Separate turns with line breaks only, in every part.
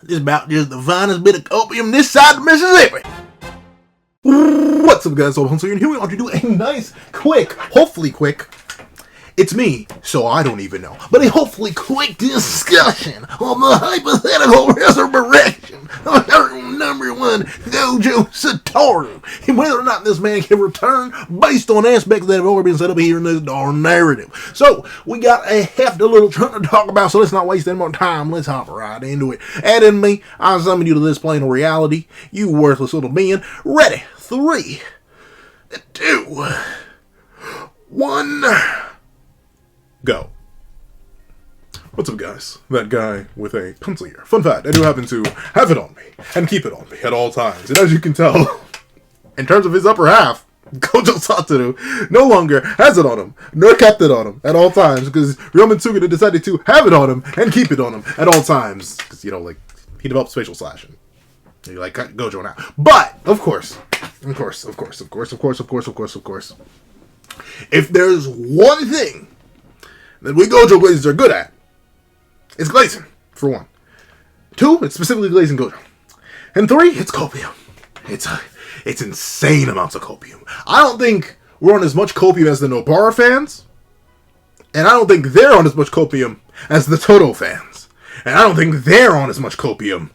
This about just the finest bit of copium this side of Mississippi. What's up, guys? So here we want to do a nice, quick, hopefully quick, it's me, so I don't even know, but a hopefully quick discussion on the hypothetical resurrection of our number one Gojo Satoru, and whether or not this man can return based on aspects that have already been set up here in this darn narrative. So, we got a hefty little chunk to talk about, so let's not waste any more time. Let's hop right into it. And in me, I summon you to this plane of reality, you worthless little being. Ready? 3, 2, 1... go. What's up, guys? That guy with a pencil here. Fun fact, I do happen to have it on me and keep it on me at all times. And as you can tell, in terms of his upper half, Gojo Satoru no longer has it on him, nor kept it on him at all times, because Ryomen Sugata decided to have it on him and keep it on him at all times. Because, you know, like, he developed spatial slashing. You like Gojo now. But, of course, if there's one thing that we Gojo glazers are good at, it's glazing, for 1. 2, it's specifically glazing Gojo. And 3, it's copium. It's insane amounts of copium. I don't think we're on as much copium as the Nobara fans, and I don't think they're on as much copium as the Toto fans, and I don't think they're on as much copium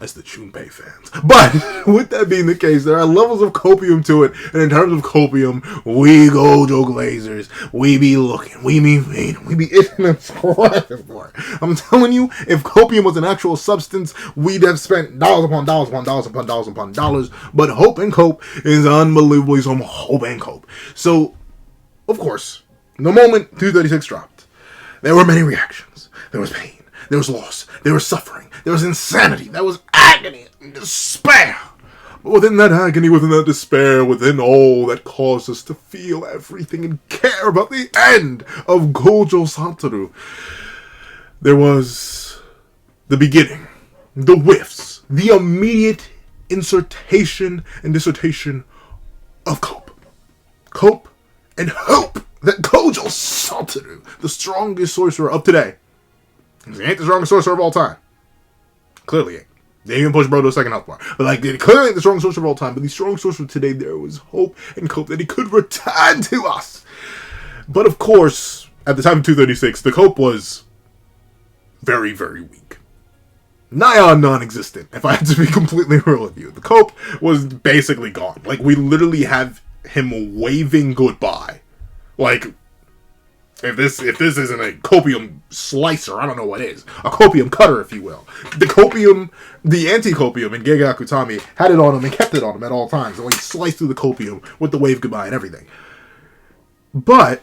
as the Junpei fans. But, with that being the case, there are levels of copium to it, and in terms of copium, we Gojo glazers, we be looking, we be feeding, we be itching and scratching for it. I'm telling you, if copium was an actual substance, we'd have spent dollars upon dollars upon dollars upon dollars upon dollars, but hope and cope is unbelievably some hope and cope. So, of course, the moment 236 dropped, there were many reactions. There was pain. There was loss. There was suffering. There was insanity. There was agony and despair. But within that agony, within that despair, within all that caused us to feel everything and care about the end of Gojo Satoru, there was the beginning, the whiffs, the immediate insertion and dissertation of cope. Cope and hope that Gojo Satoru, the strongest sorcerer of today, he ain't the strongest sorcerer of all time. Clearly ain't. They even pushed bro to a second health bar. But like, they clearly ain't the strongest sorcerer of all time. But the strongest sorcerer today, there was hope and cope that he could return to us. But of course, at the time of 236, the cope was very, very weak. Nigh on non-existent, if I had to be completely real with you. The cope was basically gone. Like, we literally have him waving goodbye. Like, If this isn't a copium slicer, I don't know what is. A copium cutter, if you will. The copium, the anti-copium in Gege Utahime had it on him and kept it on him at all times. And he sliced through the copium with the wave goodbye and everything. But,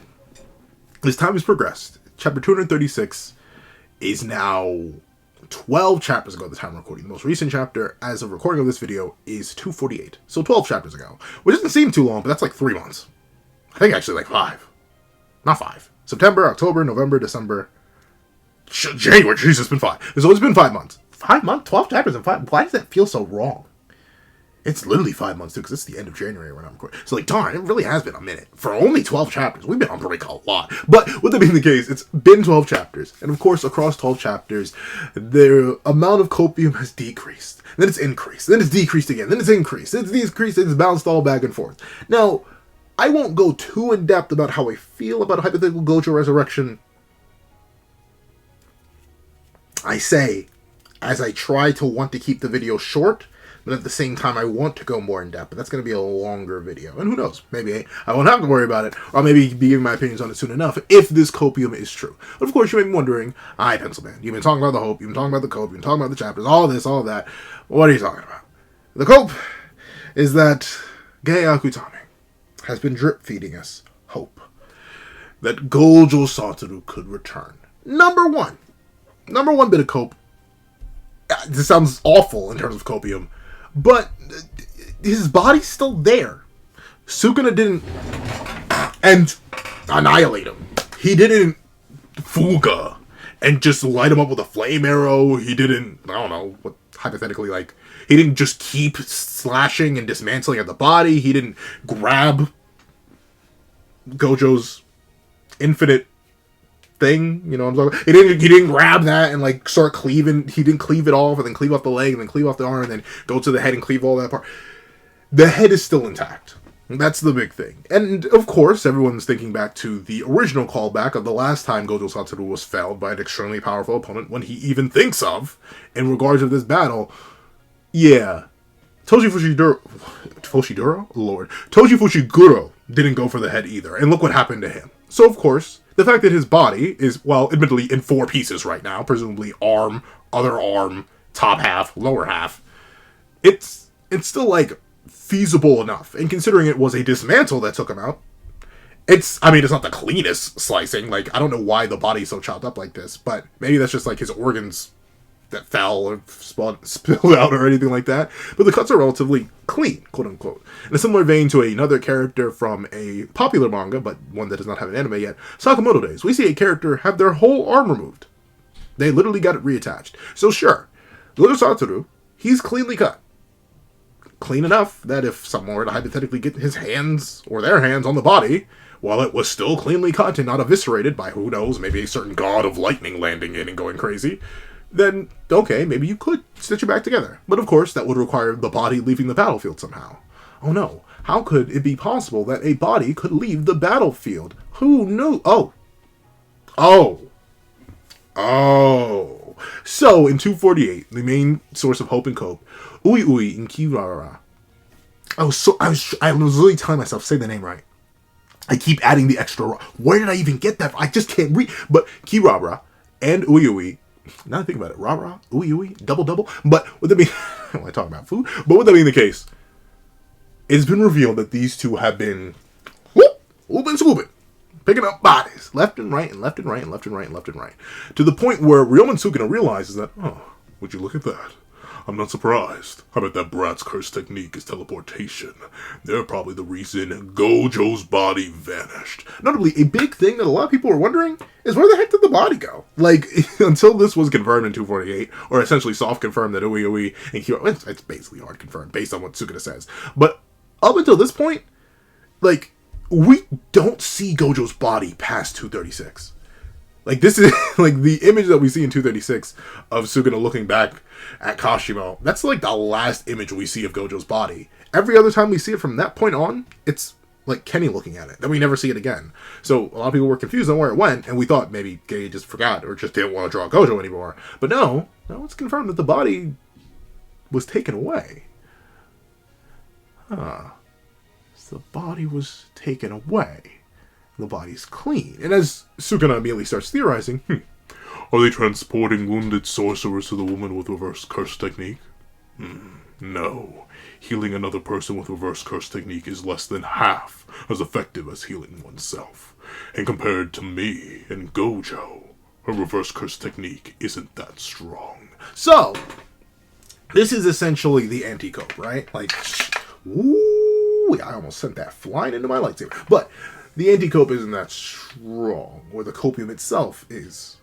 as time has progressed, chapter 236 is now 12 chapters ago at the time of recording. The most recent chapter, as of recording of this video, is 248. So 12 chapters ago. Which doesn't seem too long, but that's like 3 months. I think actually like 5. Not 5. September, October, November, December, January. Jesus, it's been 5. It's always been 5 months. 5 months? 12 chapters in 5? Why does that feel so wrong? It's literally 5 months, too, because it's the end of January when I'm recording. So, like, darn, it really has been a minute. For only 12 chapters, we've been on break a lot. But, with that being the case, it's been 12 chapters. And, of course, across 12 chapters, the amount of copium has decreased. Then it's increased. Then it's decreased again. Then it's increased. Then it's decreased. It's bounced all back and forth. Now, I won't go too in-depth about how I feel about a hypothetical Gojo resurrection. I say, as I try to want to keep the video short, but at the same time I want to go more in-depth, but that's going to be a longer video. And who knows, maybe I won't have to worry about it, or I'll maybe be giving my opinions on it soon enough, if this copium is true. But of course, you may be wondering, aye, Pencil Man, you've been talking about the hope, you've been talking about the cope, you've been talking about the chapters, all this, all that. What are you talking about? The cope is that Gege Utahime has been drip-feeding us hope that Gojo Satoru could return. Number one bit of cope. This sounds awful in terms of copium, but his body's still there. Sukuna didn't annihilate him. He didn't fuga and just light him up with a flame arrow. He didn't, I don't know, what hypothetically, like, he didn't just keep slashing and dismantling at the body. He didn't grab Gojo's infinite thing. You know what I'm talking about? He didn't grab that and like start cleaving. He didn't cleave it off and then cleave off the leg and then cleave off the arm and then go to the head and cleave all that part. The head is still intact. That's the big thing. And, of course, everyone's thinking back to the original callback of the last time Gojo Satoru was felled by an extremely powerful opponent when he even thinks of, in regards of this battle, yeah, Toji Fushiguro didn't go for the head either. And look what happened to him. So, of course, the fact that his body is, well, admittedly in 4 pieces right now, presumably arm, other arm, top half, lower half, it's still, like, feasible enough. And considering it was a dismantle that took him out, it's not the cleanest slicing. Like, I don't know why the body's so chopped up like this, but maybe that's just like his organs that fell or spilled out or anything like that. But the cuts are relatively clean, quote unquote. In a similar vein to another character from a popular manga, but one that does not have an anime yet, Sakamoto Days, we see a character have their whole arm removed. They literally got it reattached. So sure, Gojo Satoru, he's cleanly cut. Clean enough that if someone were to hypothetically get his hands or their hands on the body, while it was still cleanly cut and not eviscerated by, who knows, maybe a certain god of lightning landing in and going crazy, then, okay, maybe you could stitch it back together. But of course, that would require the body leaving the battlefield somehow. Oh no, how could it be possible that a body could leave the battlefield? Who knew? Oh. So, in 248, the main source of hope and cope, Ui Ui and Kirara. I was literally telling myself, say the name right. I keep adding the extra. Where did I even get that from? I just can't read. But Kirara and Ui Ui. Now I think about it. Rara, Ui Ui, double. But would that be? When I talk about food, but would that being the case, it's been revealed that these two have been swooping, picking up bodies left and right and left and right and left and right and left and right, to the point where Ryomen Sukuna realizes that, oh, would you look at that? I'm not surprised. I bet that brat's curse technique is teleportation. They're probably the reason Gojo's body vanished. Notably, a big thing that a lot of people are wondering is where the heck did the body go? Like, until this was confirmed in 248, or essentially soft confirmed that Ui Ui and Kyo, it's basically hard confirmed based on what Sukuna says. But up until this point, like, we don't see Gojo's body past 236. Like, this is, like, the image that we see in 236 of Sukuna looking back at Kashimo, that's, like, the last image we see of Gojo's body. Every other time we see it from that point on, it's, like, Kenny looking at it. Then we never see it again. So, a lot of people were confused on where it went, and we thought maybe Gay just forgot, or just didn't want to draw Gojo anymore. But no, it's confirmed that the body was taken away. So the body was taken away. The body's clean. And as Sukuna immediately starts theorizing, are they transporting wounded sorcerers to the woman with reverse curse technique? No. Healing another person with reverse curse technique is less than half as effective as healing oneself. And compared to me and Gojo, her reverse curse technique isn't that strong. So, this is essentially the anti-cope, right? Like, ooh, I almost sent that flying into my lightsaber. But the anti-cope isn't that strong, or the copium itself is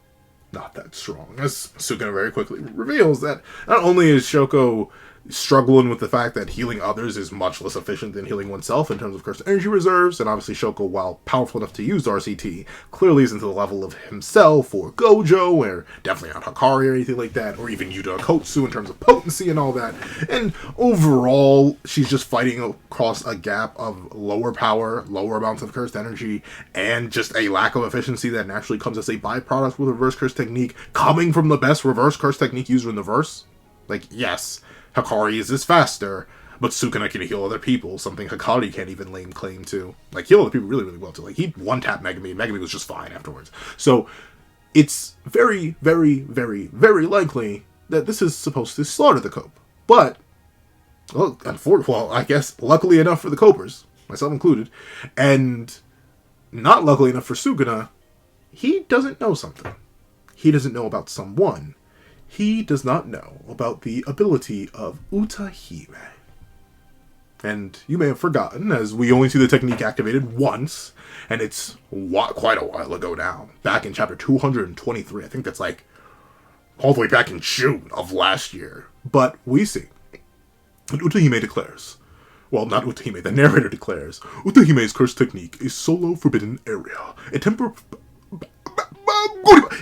not that strong. As Sukuna very quickly reveals that not only is Shoko struggling with the fact that healing others is much less efficient than healing oneself in terms of curse energy reserves, and obviously Shoko, while powerful enough to use RCT, clearly isn't to the level of himself or Gojo, or definitely not Hakari or anything like that, or even Yuta Kotsu in terms of potency and all that. And overall, she's just fighting across a gap of lower power, lower amounts of cursed energy, and just a lack of efficiency that naturally comes as a byproduct with reverse curse technique, coming from the best reverse curse technique user in the verse. Like, yes, Hakari is faster, but Sukuna can heal other people, something Hakari can't even lay claim to. Like, heal other people really, really well, too. Like, he one-tapped Megami, and Megami was just fine afterwards. So, it's very, very, very, very likely that this is supposed to slaughter the cope. But, well, I guess, luckily enough for the copers, myself included, and not luckily enough for Sukuna, he doesn't know something. He doesn't know about someone. He does not know about the ability of Utahime. And you may have forgotten, as we only see the technique activated once, and it's quite a while ago now. Back in chapter 223, I think that's like all the way back in June of last year. But we see, and Utahime declares, well, not Utahime, the narrator declares, Utahime's curse technique is solo forbidden area. A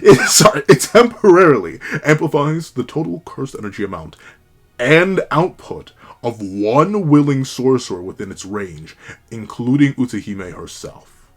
It temporarily amplifies the total cursed energy amount and output of one willing sorcerer within its range, including Utahime herself.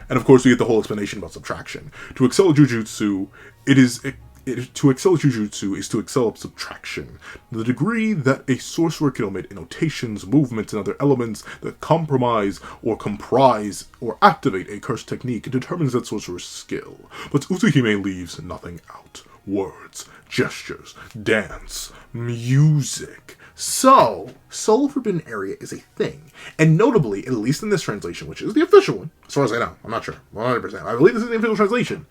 And of course, we get the whole explanation about subtraction. To excel at Jujutsu, to excel at Jujutsu is to excel at subtraction. The degree that a sorcerer can omit annotations, movements, and other elements that compromise or comprise or activate a cursed technique determines that sorcerer's skill. But Utahime leaves nothing out. Words, gestures, dance, music. So, Soul Forbidden Area is a thing. And notably, at least in this translation, which is the official one, as far as I know, I'm not sure, 100%, I believe this is the official translation,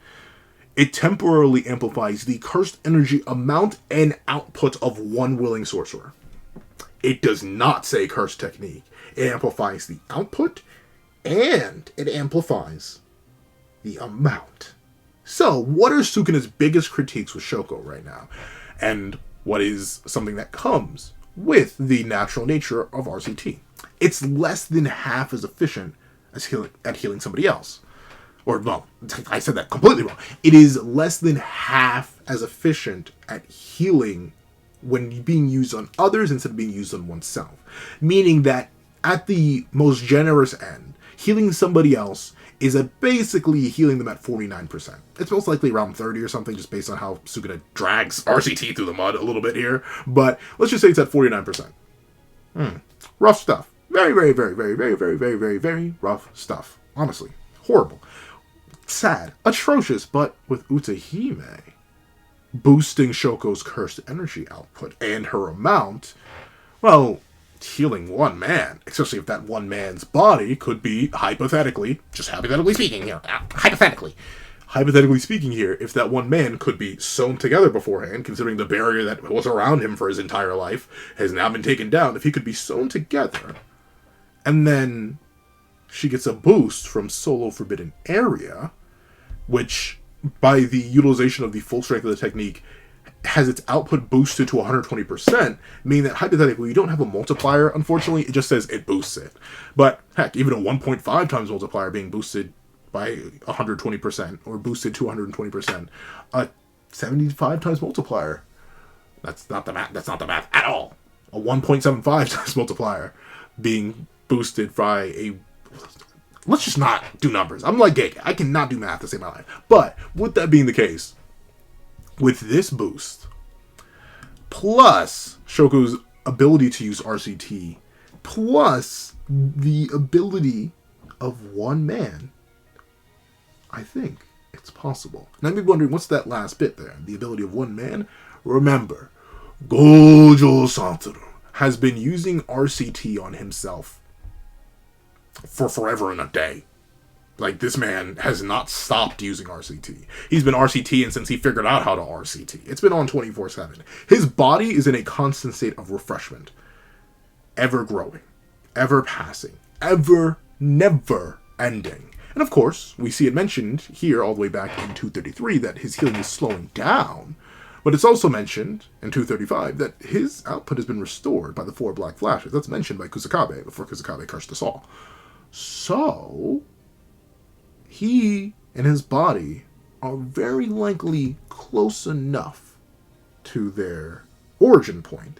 it temporarily amplifies the cursed energy amount and output of one willing sorcerer. It does not say cursed technique. It amplifies the output and it amplifies the amount. So, what are Sukuna's biggest critiques with Shoko right now? And what is something that comes with the natural nature of RCT? It's less than half as efficient as at healing somebody else. Or, well, I said that completely wrong. It is less than half as efficient at healing when being used on others instead of being used on oneself. Meaning that at the most generous end, healing somebody else is basically healing them at 49%. It's most likely around 30 or something, just based on how Sukuna drags RCT through the mud a little bit here. But let's just say it's at 49%. Rough stuff. Very, very, very, very, very, very, very, very, very rough stuff. Honestly. Horrible. Sad. Atrocious. But with Utahime boosting Shoko's cursed energy output and her amount, well, healing one man, especially if that one man's body could be hypothetically speaking here, if that one man could be sewn together beforehand, considering the barrier that was around him for his entire life has now been taken down, if he could be sewn together, and then she gets a boost from Solo Forbidden Area, which, by the utilization of the full strength of the technique, has its output boosted to 120%, meaning that hypothetically you don't have a multiplier, unfortunately, it just says it boosts it. But heck, even a 1.5 times multiplier being boosted by 120%, or boosted to 120%, a 75 times multiplier, that's not the math at all. A 1.75 times multiplier being boosted by a... Let's just not do numbers. I'm like Gege. I cannot do math to save my life. But, with that being the case, with this boost, plus Shoko's ability to use RCT, plus the ability of one man, I think it's possible. And I'm wondering, what's that last bit there? The ability of one man? Remember, Gojo Satoru has been using RCT on himself for forever and a day. Like, this man has not stopped using RCT. He's been RCTing since he figured out how to RCT. It's been on 24/7. His body is in a constant state of refreshment. Ever growing. Ever passing. Ever never ending. And of course, we see it mentioned here all the way back in 233 that his healing is slowing down. But it's also mentioned in 235 that his output has been restored by the 4 black flashes. That's mentioned by Kusakabe before Kusakabe cursed us all. So, he and his body are very likely close enough to their origin point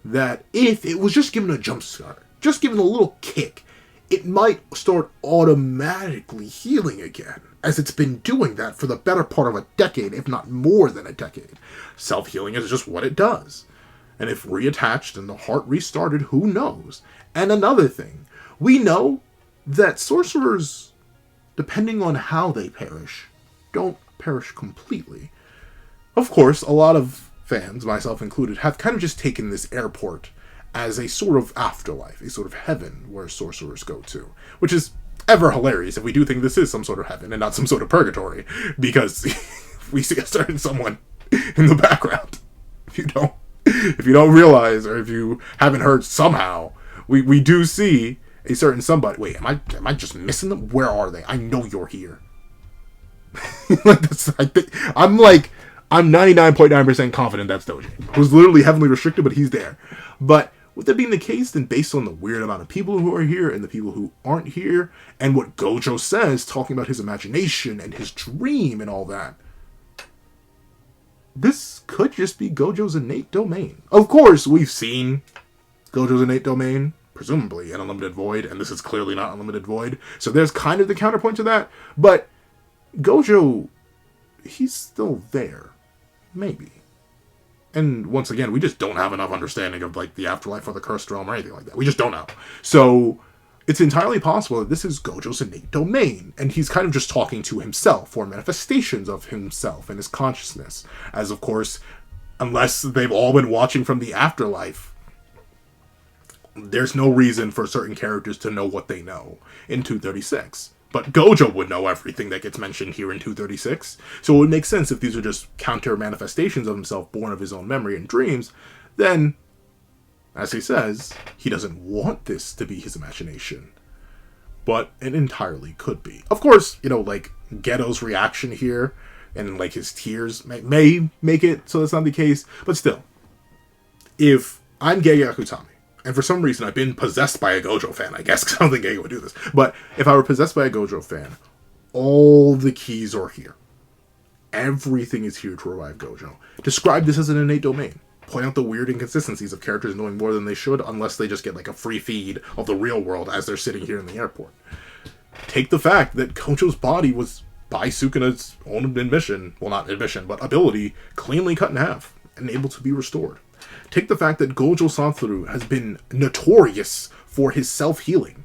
that if it was just given a jump start, just given a little kick, it might start automatically healing again, as it's been doing that for the better part of a decade, if not more than a decade. Self-healing is just what it does. And if reattached and the heart restarted, who knows? And another thing, we know that sorcerers, depending on how they perish, don't perish completely. Of course, a lot of fans, myself included, have kind of just taken this airport as a sort of afterlife, a sort of heaven where sorcerers go to, which is ever hilarious if we do think this is some sort of heaven and not some sort of purgatory, because we see a certain someone in the background. If you don't realize, or if you haven't heard somehow, we do see a certain somebody. Wait, am I just missing them? Where are they? I know you're here. I'm 99.9% confident that's Doji, who's literally heavily restricted, but he's there. But With that being the case, then based on the weird amount of people who are here and the people who aren't here, and what Gojo says, talking about his imagination and his dream and all that, this could just be Gojo's innate domain. Of course, we've seen Gojo's innate domain, presumably an unlimited void, and this is clearly not unlimited void. So there's kind of the counterpoint to that, but Gojo, he's still there. Maybe. And once again, we just don't have enough understanding of like the afterlife or the cursed realm or anything like that. We just don't know. So it's entirely possible that this is Gojo's innate domain, and he's kind of just talking to himself, or manifestations of himself and his consciousness. As of course, unless they've all been watching from the afterlife, there's no reason for certain characters to know what they know in 236. But Gojo would know everything that gets mentioned here in 236. So it would make sense if these are just counter manifestations of himself born of his own memory and dreams. Then, as he says, he doesn't want this to be his imagination. But it entirely could be. Of course, like Geto's reaction here and like his tears may make it so that's not the case. But still, if I'm Gege Akutami, and for some reason I've been possessed by a Gojo fan, I guess, because I don't think Gege would do this. But if I were possessed by a Gojo fan, all the keys are here. Everything is here to revive Gojo. Describe this as an innate domain. Point out the weird inconsistencies of characters knowing more than they should, unless they just get like a free feed of the real world as they're sitting here in the airport. Take the fact that Gojo's body was, by Sukuna's own admission, well not admission, but ability, cleanly cut in half and able to be restored. Take the fact that Gojo Satoru has been notorious for his self-healing,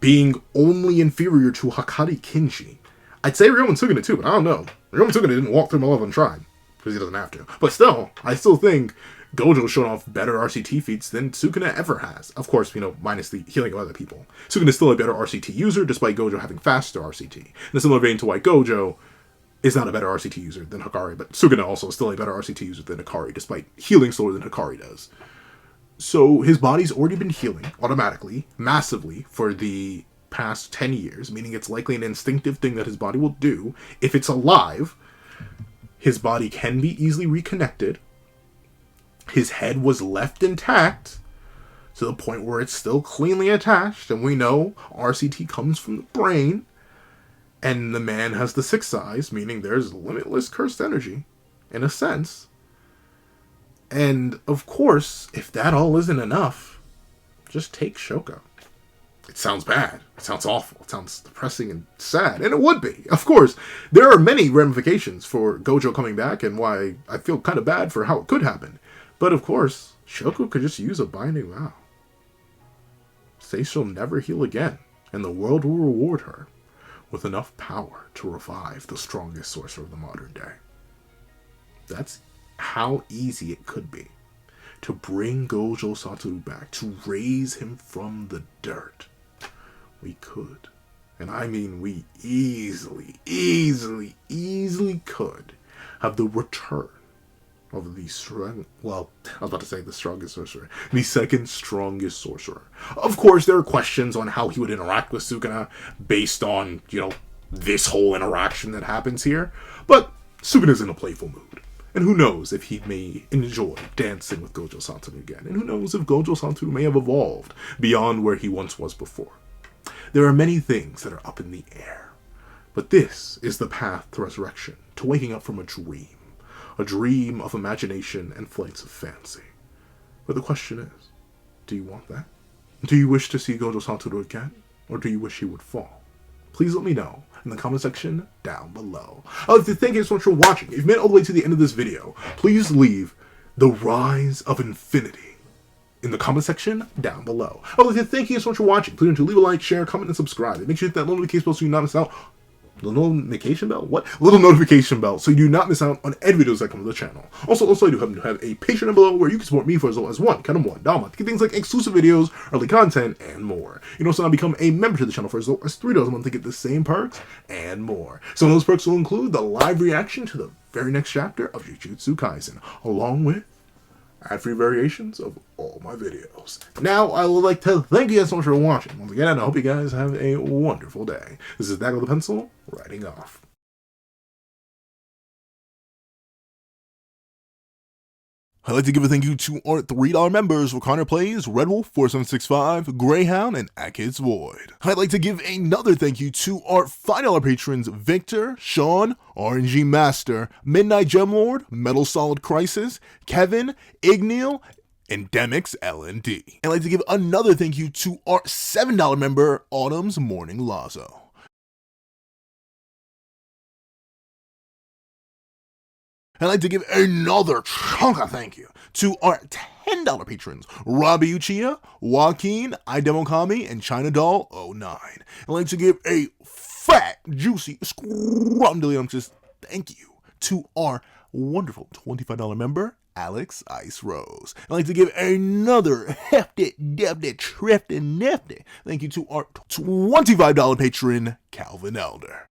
being only inferior to Hakari Kinji. I'd say Ryomen Suguna too, but I don't know. Ryomen Suguna didn't walk through Malevolent Shrine, because he doesn't have to. But still, I still think Gojo showed off better RCT feats than Sukuna ever has. Of course, minus the healing of other people. Sukuna is still a better RCT user, despite Gojo having faster RCT. In a similar vein to why Gojo is not a better RCT user than Hikari, but Sukuna also is still a better RCT user than Hikari, despite healing slower than Hikari does. So his body's already been healing, automatically, massively, for the past 10 years, meaning it's likely an instinctive thing that his body will do. If it's alive, his body can be easily reconnected. His head was left intact, to the point where it's still cleanly attached, and we know RCT comes from the brain. And the man has the sixth eyes, meaning there's limitless cursed energy, in a sense. And, of course, if that all isn't enough, just take Shoko. It sounds bad. It sounds awful. It sounds depressing and sad. And it would be. Of course, there are many ramifications for Gojo coming back, and why I feel kind of bad for how it could happen. But, of course, Shoko could just use a binding vow. Say she'll never heal again, and the world will reward her with enough power to revive the strongest sorcerer of the modern day. That's how easy it could be to bring Gojo Satoru back, to raise him from the dirt. We could, and I mean we easily could have the return of the strong, well, I was about to say the strongest sorcerer, the second strongest sorcerer. Of course, there are questions on how he would interact with Sukuna based on, this whole interaction that happens here. But Sukuna's in a playful mood. And who knows if he may enjoy dancing with Gojo Satoru again. And who knows if Gojo Satoru may have evolved beyond where he once was before. There are many things that are up in the air. But this is the path to resurrection, to waking up from a dream. A dream of imagination and flights of fancy. But the question is, do you want that? Do you wish to see Gojo Satoru again? Or do you wish he would fall? Please let me know in the comment section down below. I'd like to thank you so much for watching. If you've made it all the way to the end of this video, please leave the Rise of Infinity in the comment section down below. I'd like to thank you so much for watching. Please remember to leave a like, share, comment, and subscribe. And make sure you hit that notification bell so you not miss out. The notification bell? What? Little notification bell, so you do not miss out on any videos that come to the channel. Also, I do happen to have a Patreon down below where you can support me for as low as $1 a month. Get things like exclusive videos, early content, and more. You can also now become a member to the channel for as low as $3 a month to get the same perks and more. Some of those perks will include the live reaction to the very next chapter of Jujutsu Kaisen, along with ad-free variations of all my videos. Now, I would like to thank you guys so much for watching. Once again, I hope you guys have a wonderful day. This is Dagger the Pencil, writing off. I'd like to give a thank you to our $3 members for Connor Plays, Red Wolf 4765, Greyhound, and Atkins Void. I'd like to give another thank you to our $5 patrons Victor, Sean, RNG Master, Midnight Gemlord, Metal Solid Crisis, Kevin, Igneal, and Demix LND. I'd like to give another thank you to our $7 member Autumn's Morning Lazo. I'd like to give another chunk of thank you to our $10 patrons, Robbie Uchiha, Joaquin, Idemokami, and China Doll 09. I'd like to give a fat, juicy, scrumdiddlyumptious thank you to our wonderful $25 member, Alex Ice Rose. I'd like to give another hefty, defty, trifty, nifty thank you to our $25 patron, Calvin Elder.